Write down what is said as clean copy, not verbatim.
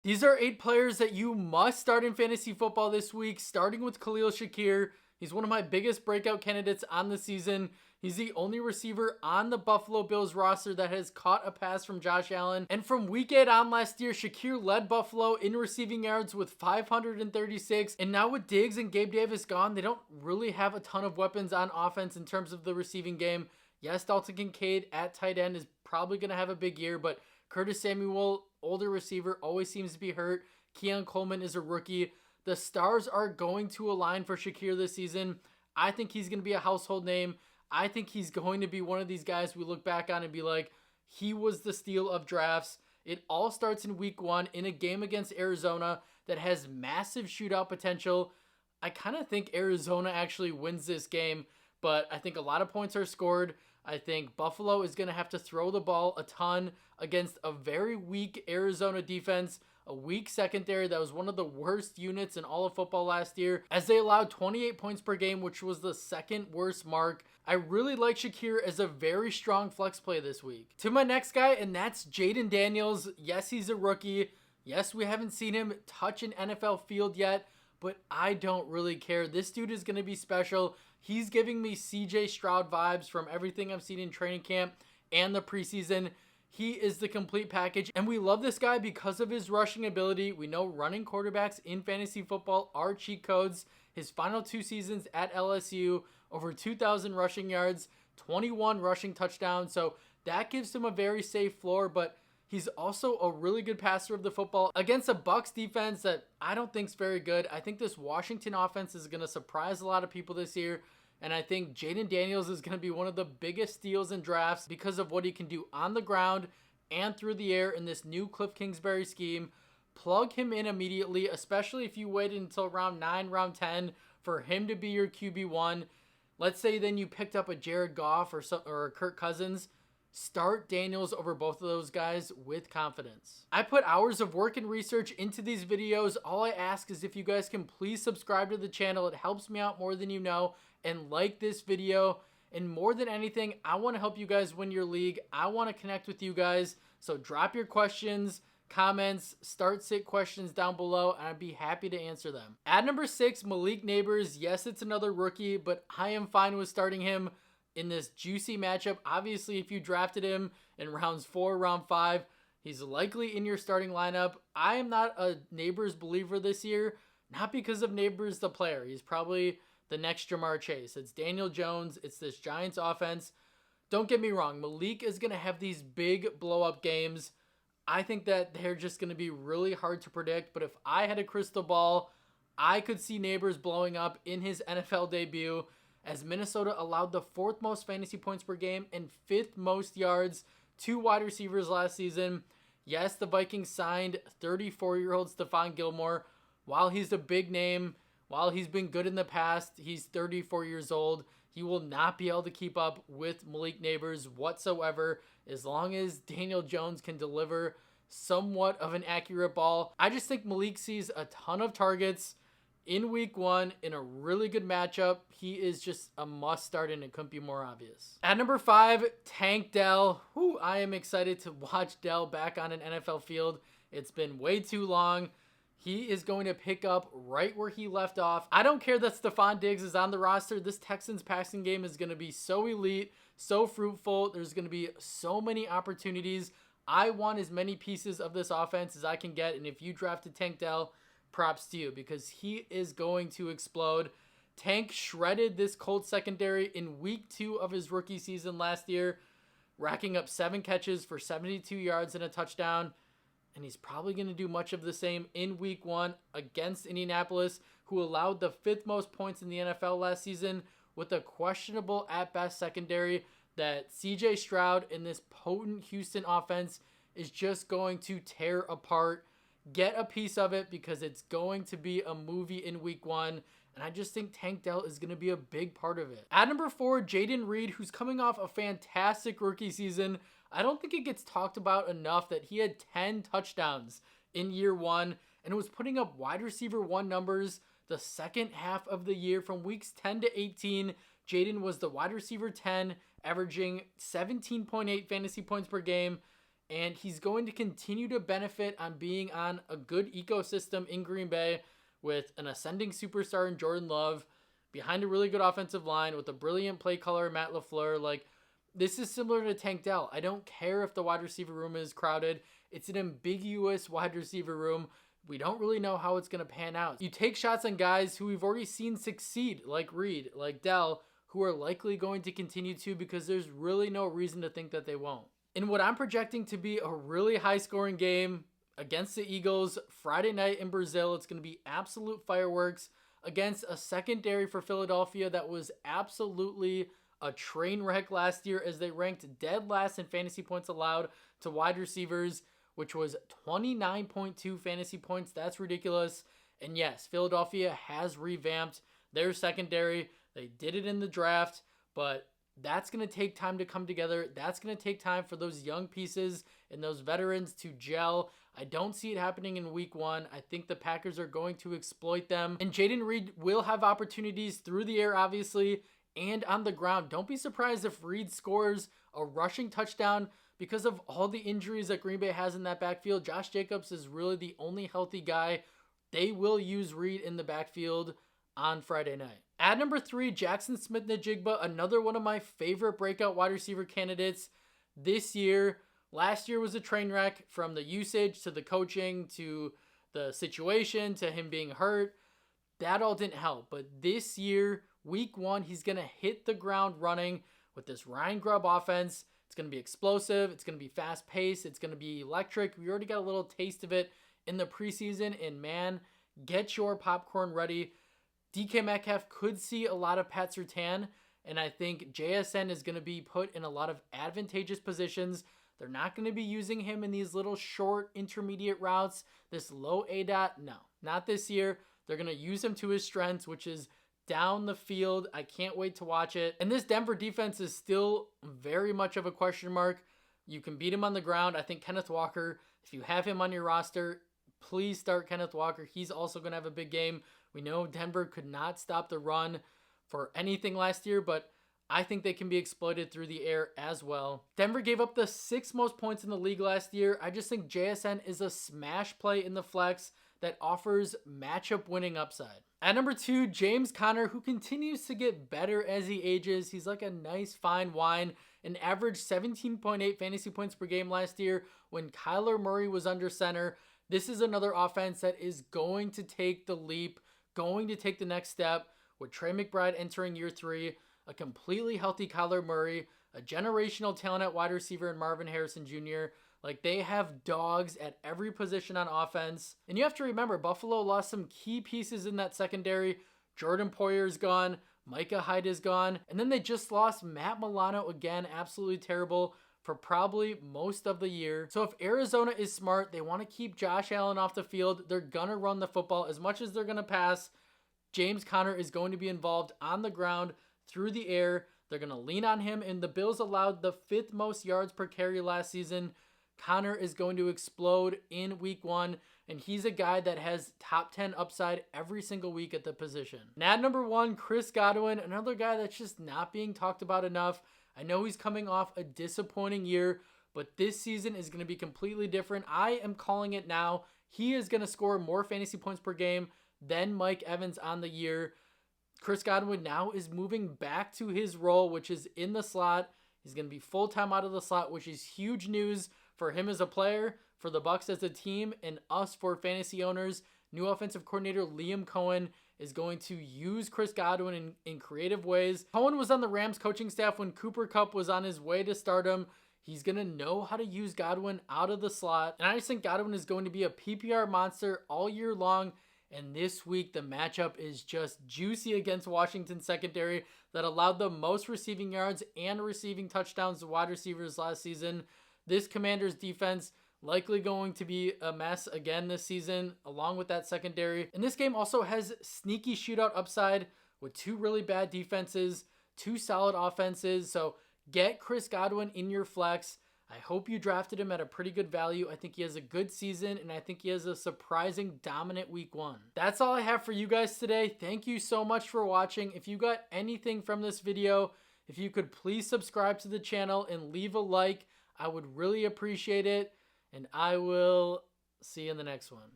These are 8 players that you must start in fantasy football this week, starting with Kahlil Shakir. He's one of my biggest breakout candidates on the season. He's the only receiver on the Buffalo Bills roster that has caught a pass from Josh Allen. And from week 8 on last year, Shakir led Buffalo in receiving yards with 536. And now with Diggs and Gabe Davis gone, they don't really have a ton of weapons on offense in terms of the receiving game. Yes, Dalton Kincaid at tight end is probably going to have a big year, but Curtis Samuel, older receiver, always seems to be hurt. Keon Coleman is a rookie. The stars are going to align for Shakir this season. I think he's going to be a household name. I think he's going to be one of these guys we look back on and be like, he was the steal of drafts. It all starts in week 1 in a game against Arizona that has massive shootout potential. I kind of think Arizona actually wins this game, but I think a lot of points are scored. I think Buffalo is going to have to throw the ball a ton against a very weak Arizona defense, a weak secondary that was one of the worst units in all of football last year, as they allowed 28 points per game, which was the second worst mark. I really like Shakir as a very strong flex play this week. To my next guy, and that's Jaden Daniels. Yes, he's a rookie. Yes, we haven't seen him touch an NFL field yet, but I don't really care. This dude is going to be special. He's giving me CJ Stroud vibes from everything I've seen in training camp and the preseason. He is the complete package, and we love this guy because of his rushing ability. We know running quarterbacks in fantasy football are cheat codes. His final 2 seasons at LSU, over 2,000 rushing yards, 21 rushing touchdowns. So that gives him a very safe floor, but he's also a really good passer of the football against a Bucs defense that I don't think is very good. I think this Washington offense is going to surprise a lot of people this year. And I think Jaden Daniels is going to be one of the biggest steals in drafts because of what he can do on the ground and through the air in this new Cliff Kingsbury scheme. Plug him in immediately, especially if you waited until round 9, round 10 for him to be your QB1. Let's say then you picked up a Jared Goff or a Kirk Cousins. Start Daniels over both of those guys with confidence. I put hours of work and research into these videos. All I ask is if you guys can please subscribe to the channel. It helps me out more than you know. And like this video. And more than anything, I want to help you guys win your league. I want to connect with you guys. So drop your questions, comments, start sit questions down below, and I'd be happy to answer them. At number 6, Malik Neighbors. Yes, it's another rookie, but I am fine with starting him in this juicy matchup. Obviously, if you drafted him in rounds 4, round 5, he's likely in your starting lineup. I am not a Neighbors believer this year, not because of Neighbors the player. He's probably the next Jamar Chase. It's Daniel Jones. It's this Giants offense. Don't get me wrong. Malik is going to have these big blow-up games. I think that they're just going to be really hard to predict, but if I had a crystal ball, I could see Neighbors blowing up in his NFL debut, as Minnesota allowed the 4th most fantasy points per game and 5th most yards to wide receivers last season. Yes, the Vikings signed 34-year-old Stephon Gilmore. While he's a big name, while he's been good in the past, he's 34 years old. He will not be able to keep up with Malik Neighbors whatsoever as long as Daniel Jones can deliver somewhat of an accurate ball. I just think Malik sees a ton of targets in week 1 in a really good matchup. He is just a must start, and it couldn't be more obvious. At number 5, Tank Dell. I am excited to watch Dell back on an NFL field. It's been way too long. He is going to pick up right where he left off. I don't care that Stephon Diggs is on the roster. This Texans passing game is going to be so elite, so fruitful. There's going to be so many opportunities. I want as many pieces of this offense as I can get, and if you drafted Tank Dell, props to you because he is going to explode. Tank shredded this Colts secondary in week 2 of his rookie season last year, racking up 7 catches for 72 yards and a touchdown. And he's probably going to do much of the same in week 1 against Indianapolis, who allowed the 5th most points in the NFL last season with a questionable at best secondary that CJ Stroud in this potent Houston offense is just going to tear apart. Get a piece of it because it's going to be a movie in week 1. And I just think Tank Dell is going to be a big part of it. At number 4, Jaden Reed, who's coming off a fantastic rookie season. I don't think it gets talked about enough that he had 10 touchdowns in year 1 and was putting up wide receiver 1 numbers the second half of the year. From weeks 10 to 18, Jaden was the wide receiver 10, averaging 17.8 fantasy points per game. and he's going to continue to benefit on being on a good ecosystem in Green Bay with an ascending superstar in Jordan Love, behind a really good offensive line with a brilliant play caller in Matt LaFleur. Like, this is similar to Tank Dell. I don't care if the wide receiver room is crowded. It's an ambiguous wide receiver room. We don't really know how it's going to pan out. You take shots on guys who we've already seen succeed, like Reed, like Dell, who are likely going to continue to, because there's really no reason to think that they won't. In what I'm projecting to be a really high-scoring game against the Eagles Friday night in Brazil, it's going to be absolute fireworks against a secondary for Philadelphia that was absolutely a train wreck last year, as they ranked dead last in fantasy points allowed to wide receivers, which was 29.2 fantasy points. That's ridiculous. And yes, Philadelphia has revamped their secondary. They did it in the draft, but that's going to take time to come together. That's going to take time for those young pieces and those veterans to gel. I don't see it happening in week one. I think the Packers are going to exploit them. And Jaden Reed will have opportunities through the air, obviously, and on the ground. Don't be surprised if Reed scores a rushing touchdown because of all the injuries that Green Bay has in that backfield. Josh Jacobs is really the only healthy guy. They will use Reed in the backfield on Friday night. At number 3, Jackson Smith-Njigba, another one of my favorite breakout wide receiver candidates this year. Last year was a train wreck, from the usage to the coaching to the situation to him being hurt. That all didn't help. But this year, week 1, he's going to hit the ground running with this Ryan Grubb offense. It's going to be explosive. It's going to be fast-paced. It's going to be electric. We already got a little taste of it in the preseason. And man, get your popcorn ready. DK Metcalf could see a lot of Pat Surtain, and I think JSN is going to be put in a lot of advantageous positions. They're not going to be using him in these little short intermediate routes, this low ADOT. No, not this year. They're going to use him to his strengths, which is down the field. I can't wait to watch it. And this Denver defense is still very much of a question mark. You can beat him on the ground. I think Kenneth Walker, if you have him on your roster, please start Kenneth Walker. He's also going to have a big game. We know Denver could not stop the run for anything last year, but I think they can be exploited through the air as well. Denver gave up the 6th most points in the league last year. I just think JSN is a smash play in the flex that offers matchup winning upside. At number 2, James Conner, who continues to get better as he ages. He's like a nice fine wine, and averaged 17.8 fantasy points per game last year when Kyler Murray was under center. This is another offense that is going to take the leap, going to take the next step with Trey McBride entering year 3, a completely healthy Kyler Murray, a generational talent at wide receiver in Marvin Harrison Jr. Like, they have dogs at every position on offense. And you have to remember, Buffalo lost some key pieces in that secondary. Jordan Poyer is gone. Micah Hyde is gone. And then they just lost Matt Milano again, absolutely terrible, for probably most of the year. So if Arizona is smart, they want to keep Josh Allen off the field. They're going to run the football as much as they're going to pass. James Conner is going to be involved on the ground, through the air. They're going to lean on him, and the Bills allowed the 5th most yards per carry last season. Conner is going to explode in week 1, and he's a guy that has top 10 upside every single week at the position. And at number 1, Chris Godwin, another guy that's just not being talked about enough. I know he's coming off a disappointing year, but this season is going to be completely different. I am calling it now. He is going to score more fantasy points per game than Mike Evans on the year. Chris Godwin now is moving back to his role, which is in the slot. He's going to be full-time out of the slot, which is huge news for him as a player, for the Bucs as a team, and us for fantasy owners. New offensive coordinator Liam Cohen is going to use Chris Godwin in creative ways. Cohen was on the Rams coaching staff when Cooper Kupp was on his way to stardom. He's going to know how to use Godwin out of the slot. And I just think Godwin is going to be a PPR monster all year long. And this week, the matchup is just juicy against Washington's secondary that allowed the most receiving yards and receiving touchdowns to wide receivers last season. This Commanders defense likely going to be a mess again this season, along with that secondary. And this game also has sneaky shootout upside with 2 really bad defenses, 2 solid offenses. So get Chris Godwin in your flex. I hope you drafted him at a pretty good value. I think he has a good season, and I think he has a surprising dominant week 1. That's all I have for you guys today. Thank you so much for watching. If you got anything from this video, if you could please subscribe to the channel and leave a like. I would really appreciate it. And I will see you in the next one.